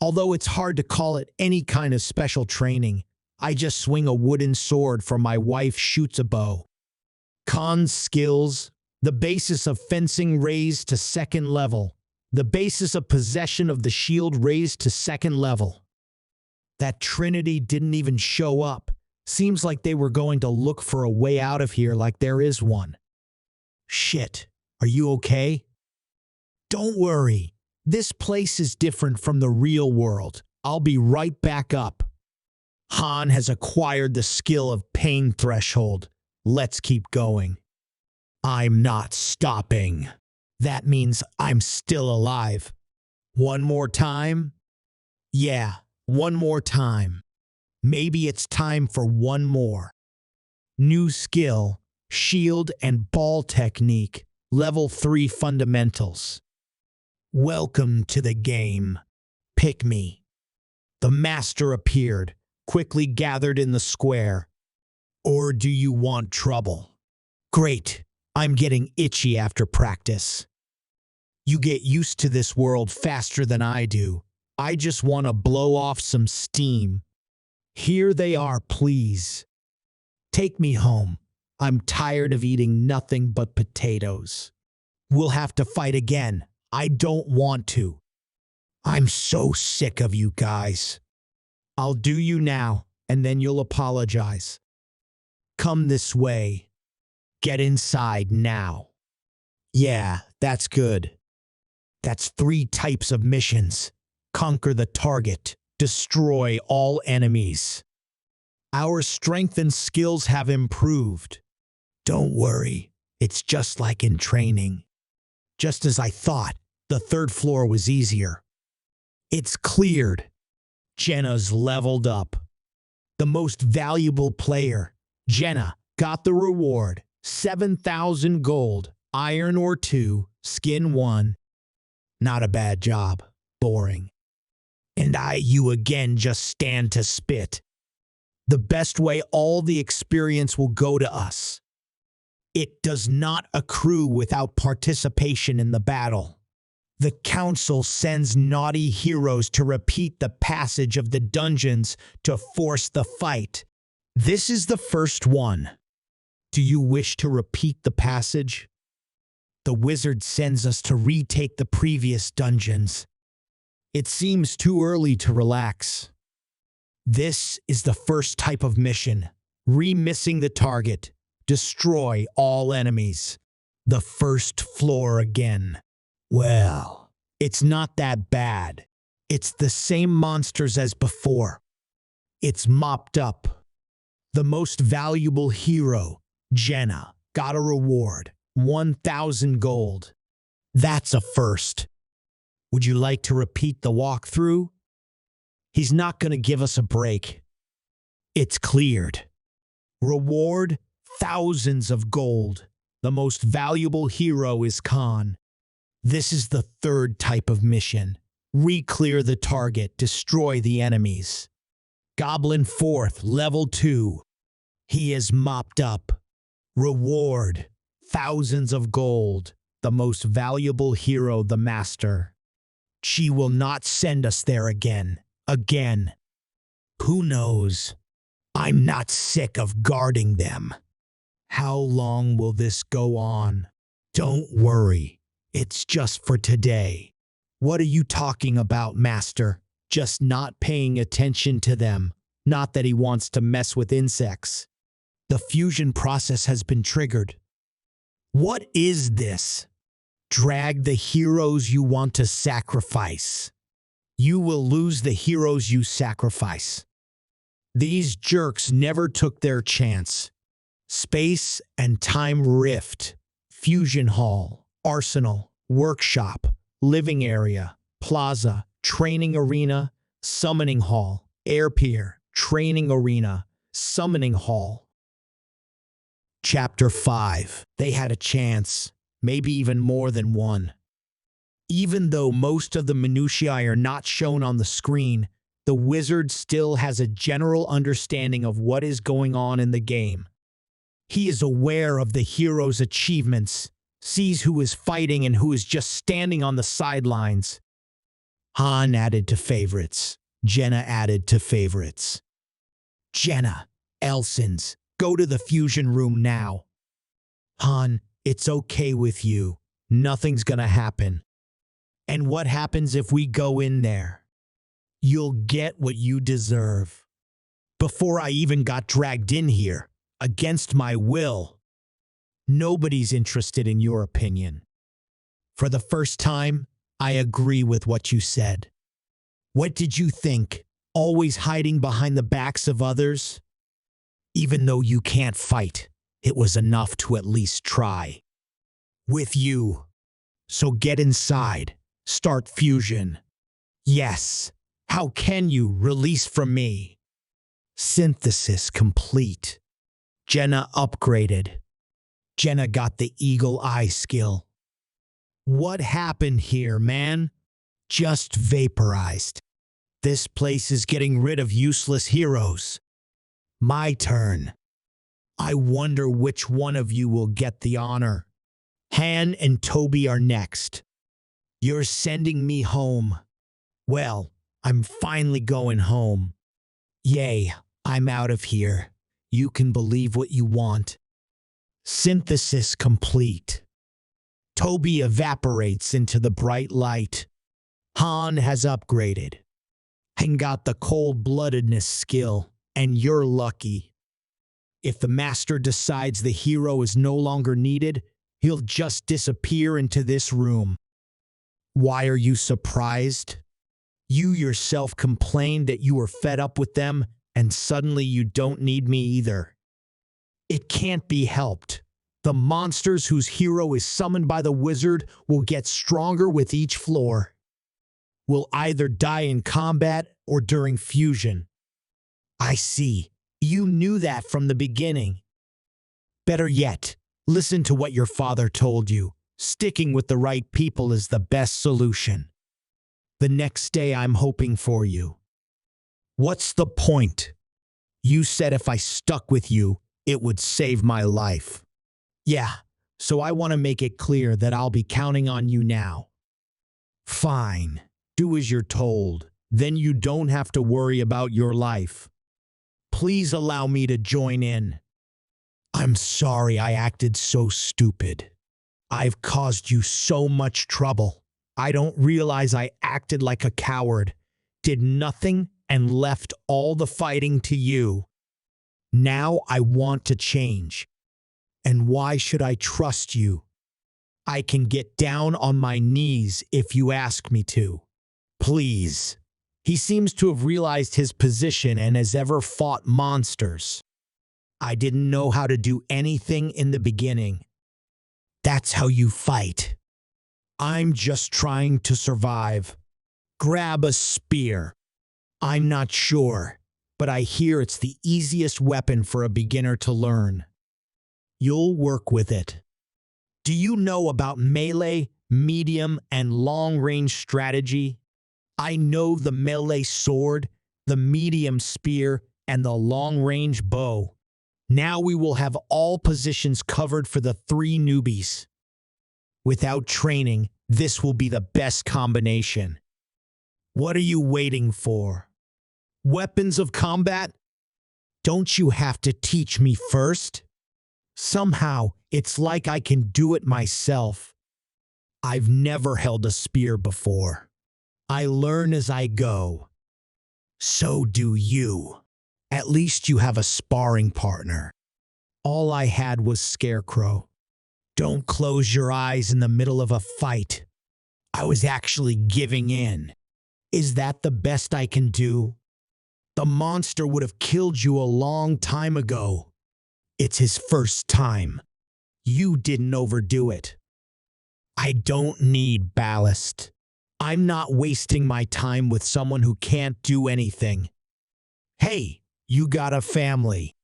Although it's hard to call it any kind of special training, I just swing a wooden sword for my wife shoots a bow. Khan's skills, The basis of fencing raised to second level. The basis of possession of the shield raised to second level. That Trinity didn't even show up. Seems like they were going to look for a way out of here like there is one. Shit, are you okay? Don't worry. This place is different from the real world. I'll be right back up. Han has acquired the skill of pain threshold. Let's keep going. I'm not stopping. That means I'm still alive. One more time? Yeah, one more time. Maybe it's time for one more. New skill, shield and ball technique, level 3 fundamentals. Welcome to the game. Pick me. The master appeared, quickly gathered in the square. Or do you want trouble? Great, I'm getting itchy after practice. You get used to this world faster than I do. I just want to blow off some steam. Here they are, please. Take me home. I'm tired of eating nothing but potatoes. We'll have to fight again. I don't want to. I'm so sick of you guys. I'll do you now, and then you'll apologize. Come this way. Get inside now. Yeah, that's good. That's 3 types of missions. Conquer the target. Destroy all enemies. Our strength and skills have improved. Don't worry, it's just like in training. Just as I thought, the 3rd floor was easier. It's cleared. Jenna's leveled up. The most valuable player, Jenna, got the reward. 7,000 gold, iron ore 2, skin 1. Not a bad job. Boring. And you again just stand to spit. The best way all the experience will go to us. It does not accrue without participation in the battle. The council sends naughty heroes to repeat the passage of the dungeons to force the fight. This is the first one. Do you wish to repeat the passage? The wizard sends us to retake the previous dungeons. It seems too early to relax. This is the first type of mission. Remissing the target. Destroy all enemies. The 1st floor again. Well, it's not that bad. It's the same monsters as before. It's mopped up. The most valuable hero, Jenna, got a reward. 1,000 gold. That's a first. Would you like to repeat the walkthrough? He's not going to give us a break. It's cleared. Reward, thousands of gold. The most valuable hero is Khan. This is the 3rd type of mission. Re-clear the target, destroy the enemies. Goblin 4th, level 2. He is mopped up. Reward, thousands of gold. The most valuable hero, the Master. She will not send us there again. Who knows? I'm not sick of guarding them. How long will this go on? Don't worry. It's just for today. What are you talking about, Master? Just not paying attention to them. Not that he wants to mess with insects. The fusion process has been triggered. What is this? Drag the heroes you want to sacrifice. You will lose the heroes you sacrifice. These jerks never took their chance. Space and time rift. Fusion hall, arsenal, workshop, living area, plaza, training arena, summoning hall, air pier, training arena, summoning hall. Chapter 5. They had a chance, maybe even more than one. Even though most of the minutiae are not shown on the screen, the wizard still has a general understanding of what is going on in the game. He is aware of the hero's achievements, sees who is fighting and who is just standing on the sidelines. Han added to favorites. Jenna added to favorites. Jenna, Elsons, go to the fusion room now. Han, It's okay with you. Nothing's gonna happen. And what happens if we go in there? You'll get what you deserve. Before I even got dragged in here, against my will, nobody's interested in your opinion. For the first time, I agree with what you said. What did you think? Always hiding behind the backs of others? Even though you can't fight, it was enough to at least try. With you. So get inside. Start fusion. Yes. How can you release from me? Synthesis complete. Jenna upgraded. Jenna got the eagle eye skill. What happened here, man? Just vaporized. This place is getting rid of useless heroes. My turn. I wonder which one of you will get the honor. Han and Toby are next. You're sending me home. Well, I'm finally going home. Yay, I'm out of here. You can believe what you want. Synthesis complete. Toby evaporates into the bright light. Han has upgraded and got the cold-bloodedness skill, and you're lucky. If the master decides the hero is no longer needed, he'll just disappear into this room. Why are you surprised? You yourself complained that you were fed up with them, and suddenly you don't need me either. It can't be helped. The monsters whose hero is summoned by the wizard will get stronger with each floor. Will either die in combat or during fusion. I see. You knew that from the beginning. Better yet, listen to what your father told you. Sticking with the right people is the best solution. The next day I'm hoping for you. What's the point? You said if I stuck with you, it would save my life. Yeah, so I want to make it clear that I'll be counting on you now. Fine. Do as you're told. Then you don't have to worry about your life. Please allow me to join in. I'm sorry I acted so stupid. I've caused you so much trouble. I don't realize I acted like a coward, did nothing, and left all the fighting to you. Now I want to change. And why should I trust you? I can get down on my knees if you ask me to. Please. He seems to have realized his position and has ever fought monsters. I didn't know how to do anything in the beginning. That's how you fight. I'm just trying to survive. Grab a spear. I'm not sure, but I hear it's the easiest weapon for a beginner to learn. You'll work with it. Do you know about melee, medium, and long-range strategy? I know the melee sword, the medium spear, and the long-range bow. Now we will have all positions covered for the 3 newbies. Without training, this will be the best combination. What are you waiting for? Weapons of combat? Don't you have to teach me first? Somehow, it's like I can do it myself. I've never held a spear before. I learn as I go. So do you. At least you have a sparring partner. All I had was Scarecrow. Don't close your eyes in the middle of a fight. I was actually giving in. Is that the best I can do? The monster would have killed you a long time ago. It's his first time. You didn't overdo it. I don't need ballast. I'm not wasting my time with someone who can't do anything. Hey, you got a family.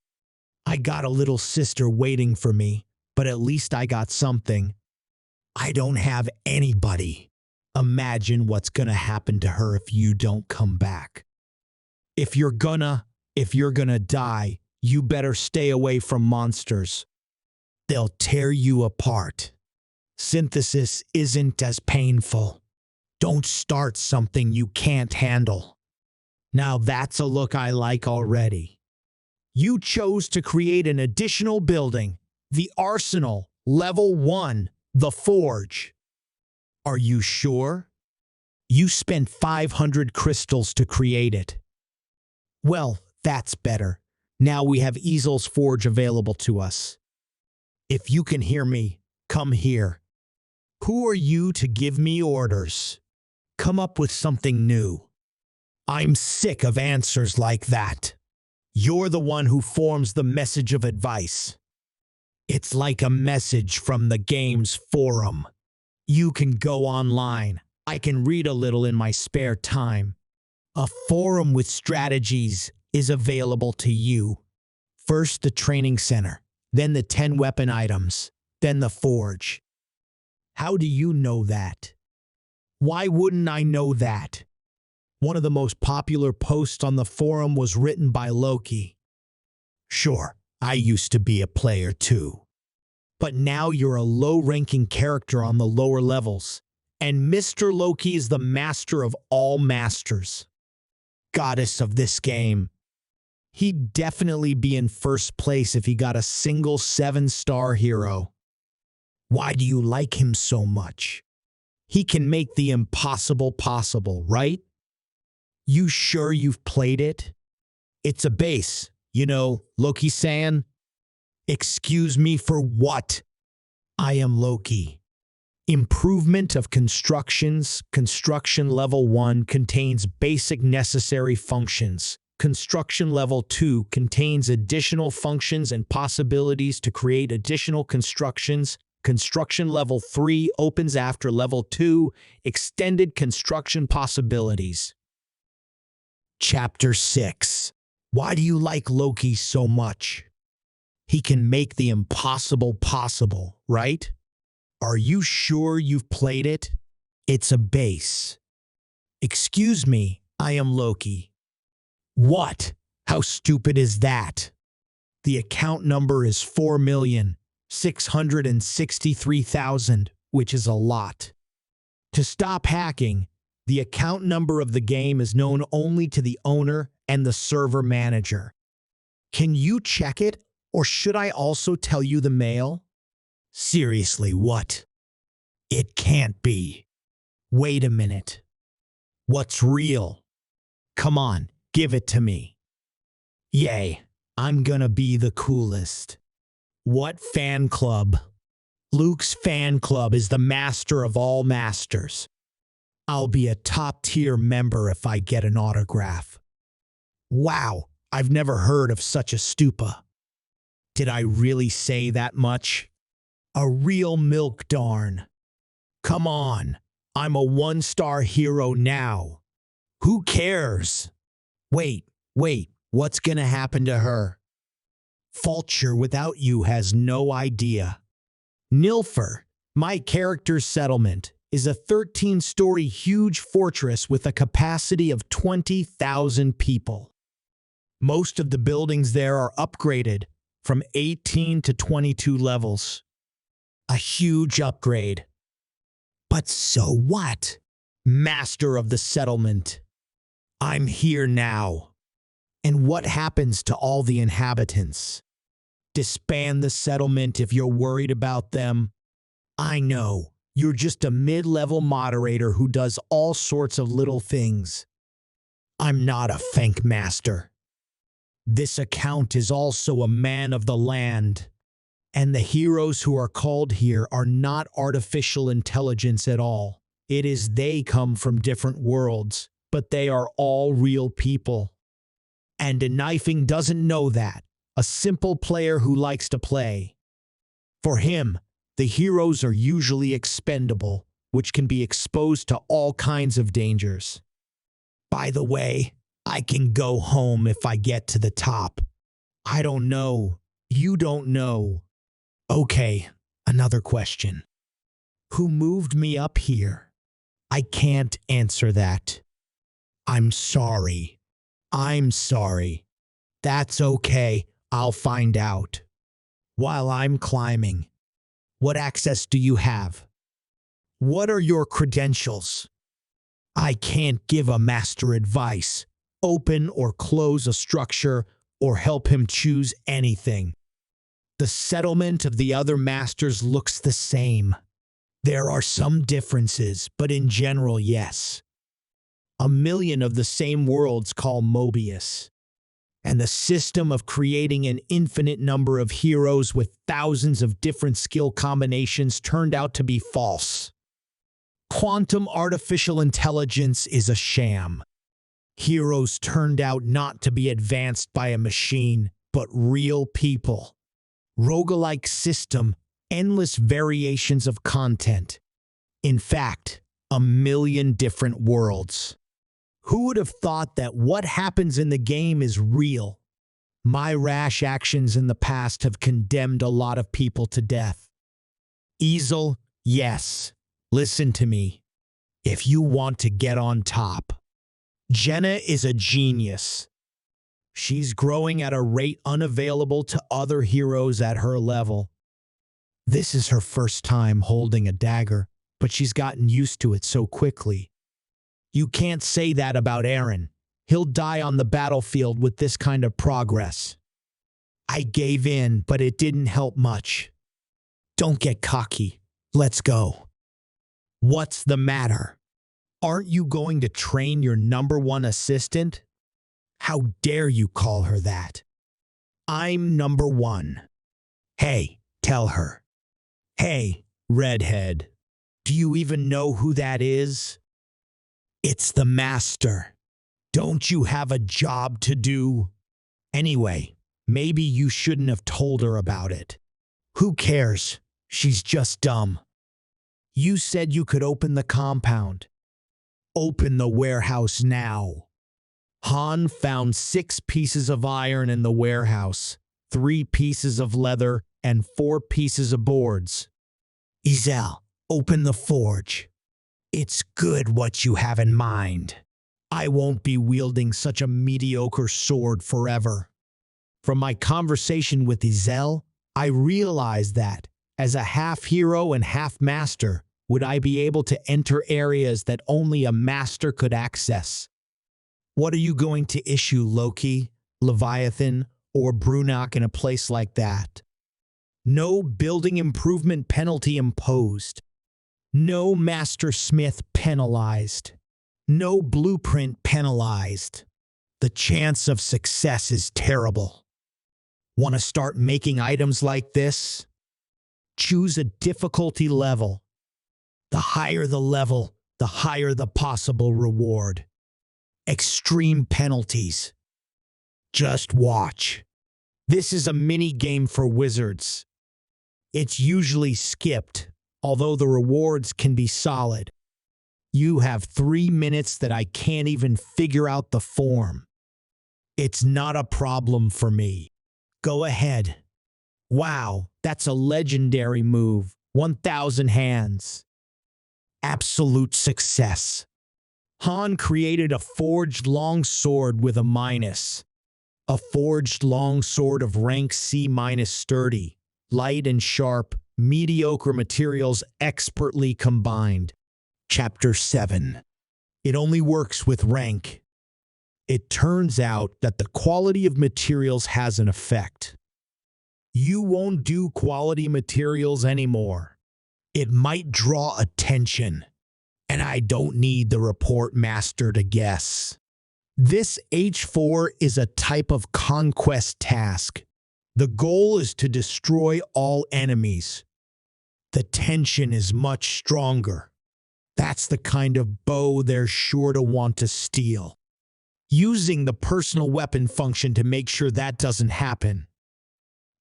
I got a little sister waiting for me, but at least I got something. I don't have anybody. Imagine what's gonna happen to her if you don't come back. If you're gonna die, you better stay away from monsters. They'll tear you apart. Synthesis isn't as painful. Don't start something you can't handle. Now that's a look I like already. You chose to create an additional building, the arsenal, Level 1, the Forge. Are you sure? You spent 500 crystals to create it. Well, that's better. Now we have Yslat's Forge available to us. If you can hear me, come here. Who are you to give me orders? Come up with something new. I'm sick of answers like that. You're the one who forms the message of advice. It's like a message from the game's forum. You can go online. I can read a little in my spare time. A forum with strategies is available to you. First the training center, then the 10 weapon items, then the forge. How do you know that? Why wouldn't I know that? One of the most popular posts on the forum was written by Loki. Sure, I used to be a player too. But now you're a low-ranking character on the lower levels, and Mr. Loki is the master of all masters. Goddess of this game. He'd definitely be in first place if he got a single 7-star hero. Why do you like him so much? He can make the impossible possible, right? You sure you've played it? It's a base, you know, Loki-san. Excuse me for what? I am Loki. Improvement of constructions. Construction level 1 contains basic necessary functions. Construction level 2 contains additional functions and possibilities to create additional constructions. Construction level 3 opens after level 2, extended construction possibilities. Chapter 6. Why do you like Loki so much? He can make the impossible possible, right? Are you sure you've played it? It's a base. Excuse me, I am Loki. What? How stupid is that? The account number is 4,663,000, which is a lot. To stop hacking, the account number of the game is known only to the owner and the server manager. Can you check it, or should I also tell you the mail? Seriously, what? It can't be. Wait a minute. What's real? Come on, give it to me. Yay, I'm gonna be the coolest. What fan club? Luke's fan club is the master of all masters. I'll be a top-tier member if I get an autograph. Wow, I've never heard of such a stupa. Did I really say that much? A real milk darn. Come on, I'm a 1-star hero now. Who cares? Wait, what's gonna happen to her? Vulture without you has no idea. Nilfer, my character's settlement, is a 13-story huge fortress with a capacity of 20,000 people. Most of the buildings there are upgraded from 18 to 22 levels. A huge upgrade. But so what? Master of the settlement. I'm here now. And what happens to all the inhabitants? Disband the settlement if you're worried about them. I know, you're just a mid-level moderator who does all sorts of little things. I'm not a Fank Master. This account is also a man of the land. And the heroes who are called here are not artificial intelligence at all. It is they come from different worlds, but they are all real people. And a knifing doesn't know that. A simple player who likes to play. For him, the heroes are usually expendable, which can be exposed to all kinds of dangers. By the way, I can go home if I get to the top. I don't know. You don't know. Okay, another question. Who moved me up here? I can't answer that. I'm sorry. I'm sorry. That's okay. I'll find out. While I'm climbing. What access do you have? What are your credentials? I can't give a master advice, open or close a structure, or help him choose anything. The settlement of the other masters looks the same. There are some differences, but in general, yes. A million of the same worlds call Mobius. And the system of creating an infinite number of heroes with thousands of different skill combinations turned out to be false. Quantum artificial intelligence is a sham. Heroes turned out not to be advanced by a machine, but real people. Roguelike system, endless variations of content. In fact, a million different worlds. Who would have thought that what happens in the game is real? My rash actions in the past have condemned a lot of people to death. Yslat, yes, listen to me. If you want to get on top. Jenna is a genius. She's growing at a rate unavailable to other heroes at her level. This is her first time holding a dagger, but she's gotten used to it so quickly. You can't say that about Eren. He'll die on the battlefield with this kind of progress. I gave in, but it didn't help much. Don't get cocky. Let's go. What's the matter? Aren't you going to train your #1 assistant? How dare you call her that? I'm #1. Hey, tell her. Hey, redhead. Do you even know who that is? It's the master. Don't you have a job to do? Anyway, maybe you shouldn't have told her about it. Who cares? She's just dumb. You said you could open the compound. Open the warehouse now. Han found 6 pieces of iron in the warehouse, 3 pieces of leather, and 4 pieces of boards. Yslat, open the forge. It's good what you have in mind. I won't be wielding such a mediocre sword forever. From my conversation with Yslat, I realized that, as a half-hero and half-master, would I be able to enter areas that only a master could access. What are you going to issue, Loki, Leviathan, or Brunok in a place like that? No building improvement penalty imposed. No master smith penalized. No blueprint penalized. The chance of success is terrible. Want to start making items like this? Choose a difficulty level. The higher the level, the higher the possible reward. Extreme penalties. Just watch. This is a mini game for wizards. It's usually skipped, although the rewards can be solid. You have 3 minutes that I can't even figure out the form. It's not a problem for me. Go ahead. Wow, that's a legendary move. 1,000 hands. Absolute success. Han created a forged longsword with a minus. A forged longsword of rank C- sturdy, light and sharp, mediocre materials expertly combined. Chapter 7. It only works with rank. It turns out that the quality of materials has an effect. You won't do quality materials anymore. It might draw attention, and I don't need the report master to guess. This H4 is a type of conquest task. The goal is to destroy all enemies. The tension is much stronger. That's the kind of bow they're sure to want to steal. Using the personal weapon function to make sure that doesn't happen.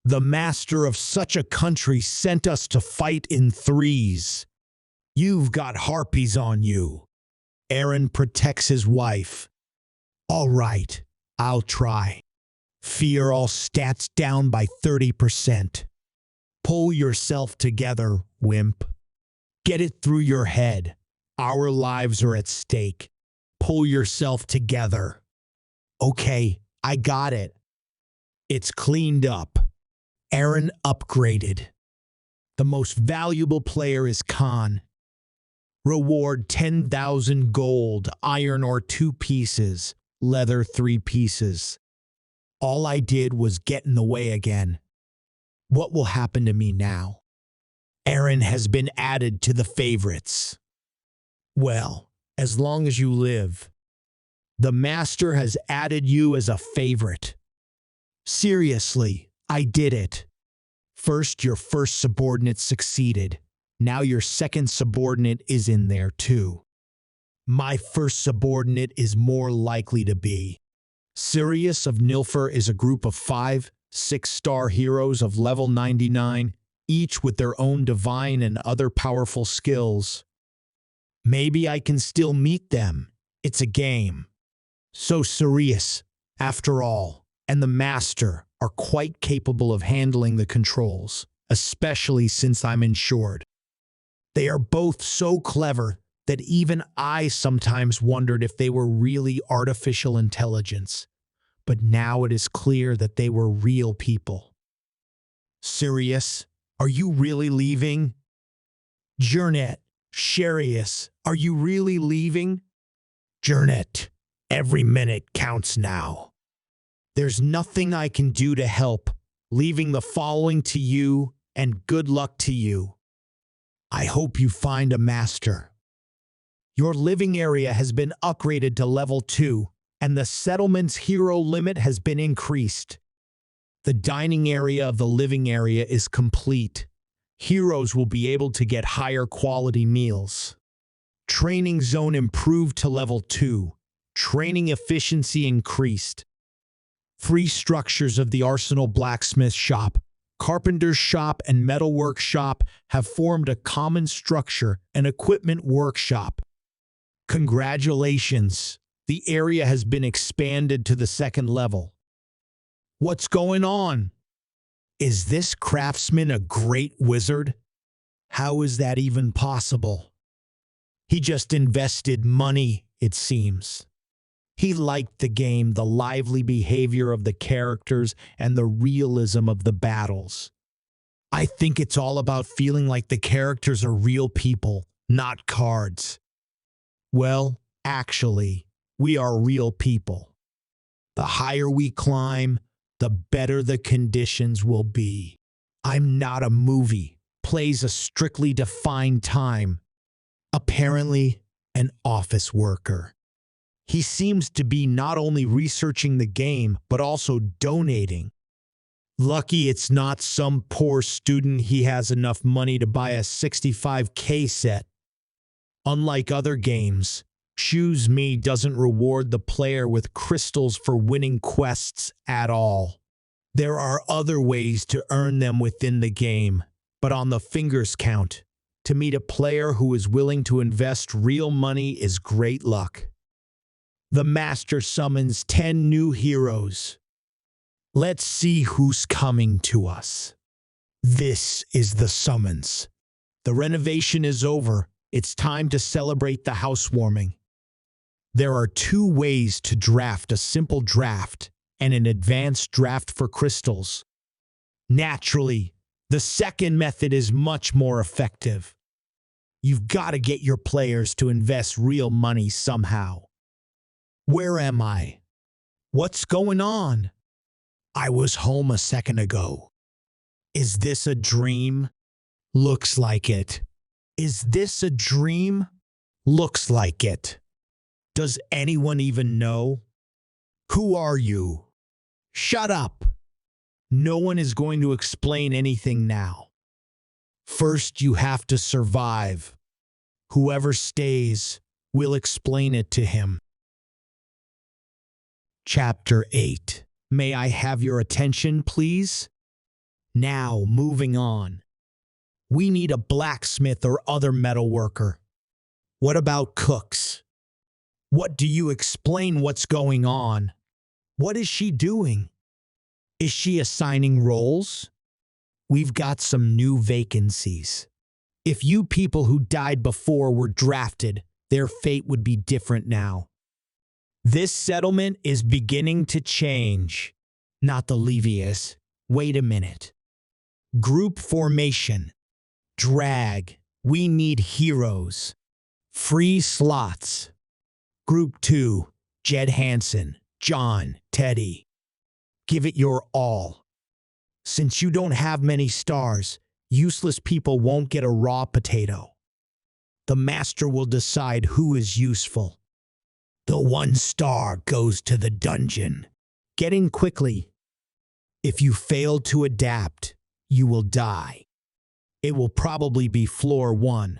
The master of such a country sent us to fight in 3s. You've got harpies on you. Eren protects his wife. All right, I'll try. Fear all stats down by 30%. Pull yourself together, wimp. Get it through your head. Our lives are at stake. Pull yourself together. Okay, I got it. It's cleaned up. Eren upgraded. The most valuable player is Khan. Reward 10,000 gold, iron or 2 pieces, leather 3 pieces. All I did was get in the way again. What will happen to me now? Aaron has been added to the favorites. Well, as long as you live, the master has added you as a favorite. Seriously, I did it. First, your first subordinate succeeded. Now your second subordinate is in there too. My first subordinate is more likely to be. Sirius of Nilfer is a group of 5, 6-star heroes of level 99, each with their own divine and other powerful skills. Maybe I can still meet them. It's a game. So Sirius, after all, and the Master are quite capable of handling the controls, especially since I'm insured. They are both so clever that even I sometimes wondered if they were really artificial intelligence. But now it is clear that they were real people. Sirius, are you really leaving? Jernet, Sharius, are you really leaving? Jernet, every minute counts now. There's nothing I can do to help, leaving the following to you, and good luck to you. I hope you find a master. Your living area has been upgraded to level 2, and the settlement's hero limit has been increased. The dining area of the living area is complete. Heroes will be able to get higher quality meals. Training zone improved to level 2. Training efficiency increased. Free structures of the Arsenal Blacksmith Shop, Carpenter's Shop, and Metalwork Shop have formed a common structure and equipment workshop. Congratulations! The area has been expanded to the 2nd level. What's going on? Is this craftsman a great wizard? How is that even possible? He just invested money, it seems. He liked the game, the lively behavior of the characters, and the realism of the battles. I think it's all about feeling like the characters are real people, not cards. Well, actually, we are real people. The higher we climb, the better the conditions will be. I'm not a movie, plays a strictly defined time. Apparently, an office worker. He seems to be not only researching the game, but also donating. Lucky it's not some poor student he has enough money to buy a 65K set. Unlike other games, Choose Me doesn't reward the player with crystals for winning quests at all. There are other ways to earn them within the game, but on the fingers count. To meet a player who is willing to invest real money is great luck. The Master summons 10 new heroes. Let's see who's coming to us. This is the summons. The renovation is over. It's time to celebrate the housewarming. There are 2 ways to draft: a simple draft and an advanced draft for crystals. Naturally, the second method is much more effective. You've got to get your players to invest real money somehow. Where am I? What's going on? I was home a second ago. Is this a dream? Looks like it. Is this a dream? Looks like it. Does anyone even know? Who are you? Shut up. No one is going to explain anything now. First, you have to survive. Whoever stays, we'll explain it to him. Chapter 8. May I have your attention, please? Now, moving on. We need a blacksmith or other metal worker. What about cooks? What do you explain what's going on? What is she doing? Is she assigning roles? We've got some new vacancies. If you people who died before were drafted, their fate would be different now. This settlement is beginning to change. Not the Levius. Wait a minute. Group formation. Drag. We need heroes. Free slots. Group 2. Jed Hansen, John, Teddy. Give it your all. Since you don't have many stars, useless people won't get a raw potato. The master will decide who is useful. The 1 star goes to the dungeon. Get in quickly. If you fail to adapt, you will die. It will probably be floor 1.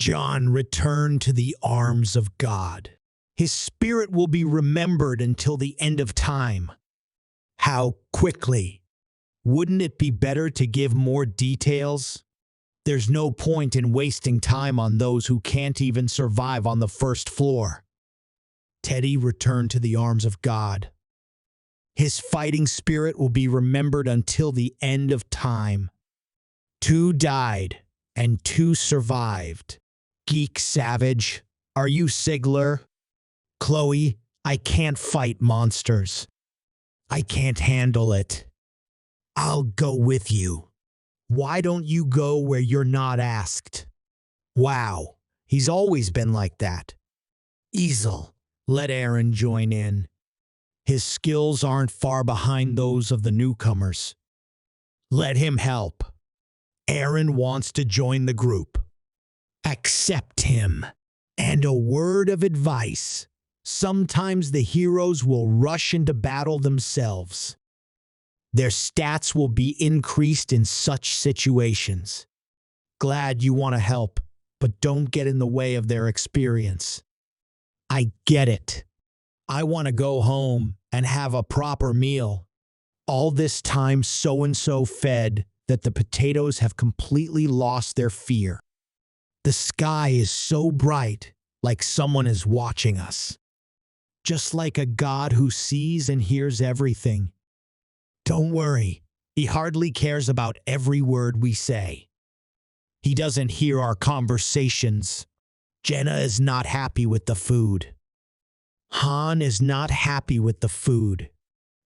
John returned to the arms of God. His spirit will be remembered until the end of time. How quickly? Wouldn't it be better to give more details? There's no point in wasting time on those who can't even survive on the 1st floor. Teddy returned to the arms of God. His fighting spirit will be remembered until the end of time. 2 died, and 2 survived. Geek Savage, are you Sigler? Chloe, I can't fight monsters. I can't handle it. I'll go with you. Why don't you go where you're not asked? Wow, he's always been like that. Easel, let Aaron join in. His skills aren't far behind those of the newcomers. Let him help. Aaron wants to join the group. Accept him. And a word of advice. Sometimes the heroes will rush into battle themselves. Their stats will be increased in such situations. Glad you want to help, but don't get in the way of their experience. I get it. I want to go home and have a proper meal. All this time so-and-so fed that the potatoes have completely lost their fear. The sky is so bright, like someone is watching us. Just like a God who sees and hears everything. Don't worry, he hardly cares about every word we say. He doesn't hear our conversations. Jenna is not happy with the food. Han is not happy with the food.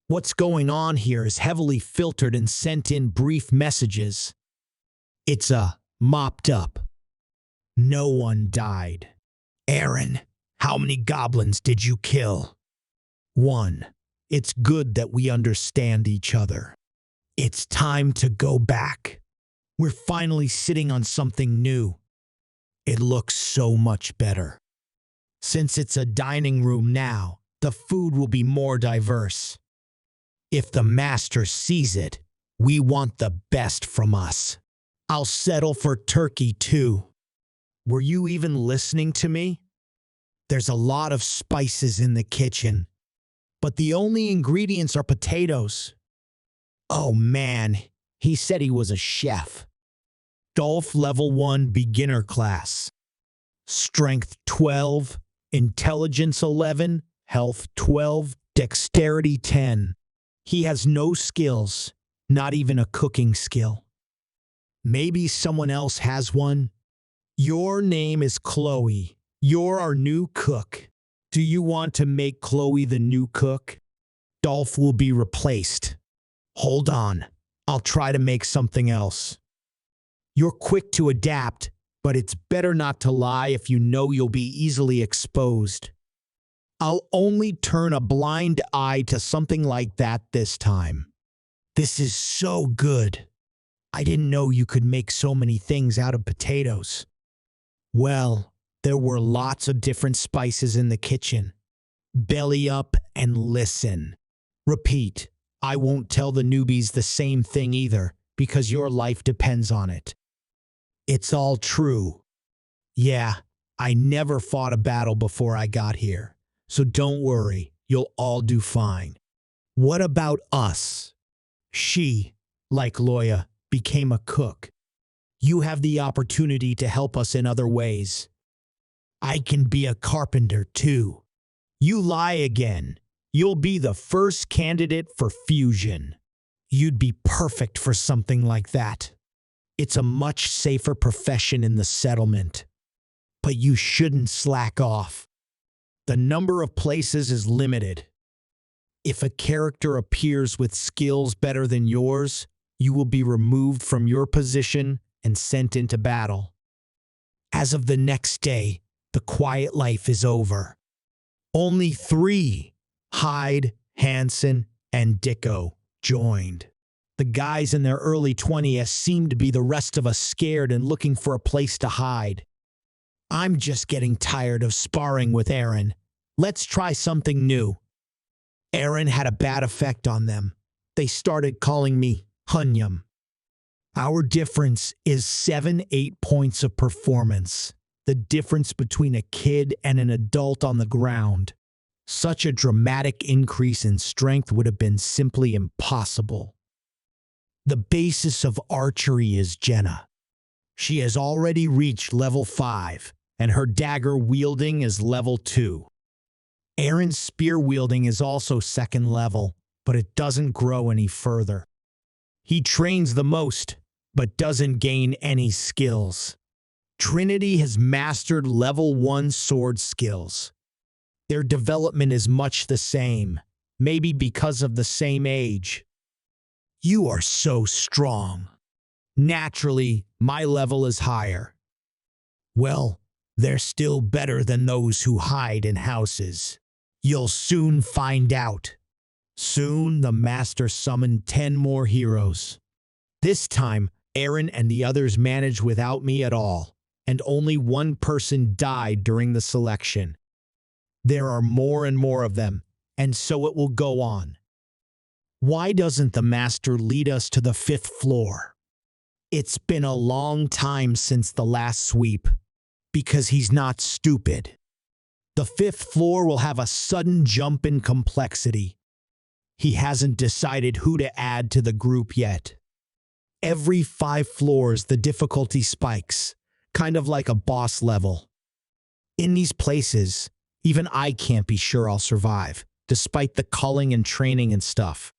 What's going on here is heavily filtered and sent in brief messages. It's mopped up. No one died. Aaron, how many goblins did you kill? 1. It's good that we understand each other. It's time to go back. We're finally sitting on something new. It looks so much better. Since it's a dining room now, the food will be more diverse. If the master sees it, we want the best from us. I'll settle for turkey too. Were you even listening to me? There's a lot of spices in the kitchen, but the only ingredients are potatoes. Oh man, he said he was a chef. Dolph level 1 beginner class. Strength 12, intelligence 11, health 12, dexterity 10. He has no skills, not even a cooking skill. Maybe someone else has one. Your name is Chloe. You're our new cook. Do you want to make Chloe the new cook? Dolph will be replaced. Hold on, I'll try to make something else. You're quick to adapt, but it's better not to lie if you know you'll be easily exposed. I'll only turn a blind eye to something like that this time. This is so good. I didn't know you could make so many things out of potatoes. Well, there were lots of different spices in the kitchen. Belly up and listen. Repeat, I won't tell the newbies the same thing either, because your life depends on it. It's all true. Yeah, I never fought a battle before I got here, so don't worry, you'll all do fine. What about us? She, like Loya, became a cook. You have the opportunity to help us in other ways. I can be a carpenter too. You lie again. You'll be the first candidate for fusion. You'd be perfect for something like that. It's a much safer profession in the settlement. But you shouldn't slack off. The number of places is limited. If a character appears with skills better than yours, you will be removed from your position and sent into battle. As of the next day, the quiet life is over. Only 3, Hyde, Hansen, and Dicko, joined. The guys in their early 20s seemed to be the rest of us, scared and looking for a place to hide. I'm just getting tired of sparring with Eren. Let's try something new. Eren had a bad effect on them. They started calling me Hunyum. Our difference is 7-8 points of performance. The difference between a kid and an adult on the ground. Such a dramatic increase in strength would have been simply impossible. The basis of archery is Jenna. She has already reached level 5, and her dagger wielding is level 2. Eren's spear wielding is also 2nd level, but it doesn't grow any further. He trains the most, but doesn't gain any skills. Trinity has mastered level 1 sword skills. Their development is much the same, maybe because of the same age. You are so strong. Naturally, my level is higher. Well, they're still better than those who hide in houses. You'll soon find out. Soon, the Master summoned 10 more heroes. This time, Eren and the others managed without me at all, and only one person died during the selection. There are more and more of them, and so it will go on. Why doesn't the Master lead us to the 5th floor? It's been a long time since the last sweep, because he's not stupid. The 5th floor will have a sudden jump in complexity. He hasn't decided who to add to the group yet. Every 5 floors, the difficulty spikes, kind of like a boss level. In these places, even I can't be sure I'll survive, despite the culling and training and stuff.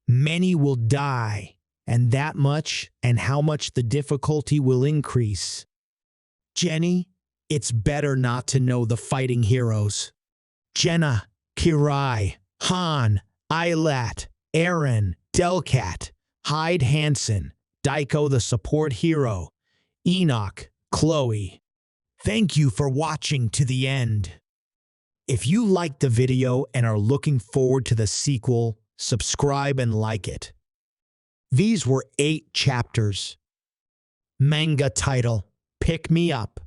Many will die, and that much, and how much the difficulty will increase. Jenny, it's better not to know the fighting heroes. Jenna, Kirai, Han, Yslat, Eren, Delcat, Hyde Hansen, Daiko the support hero, Enoch, Chloe. Thank you for watching to the end. If you liked the video and are looking forward to the sequel, subscribe and like it. These were 8 chapters. Manga title, Pick Me Up.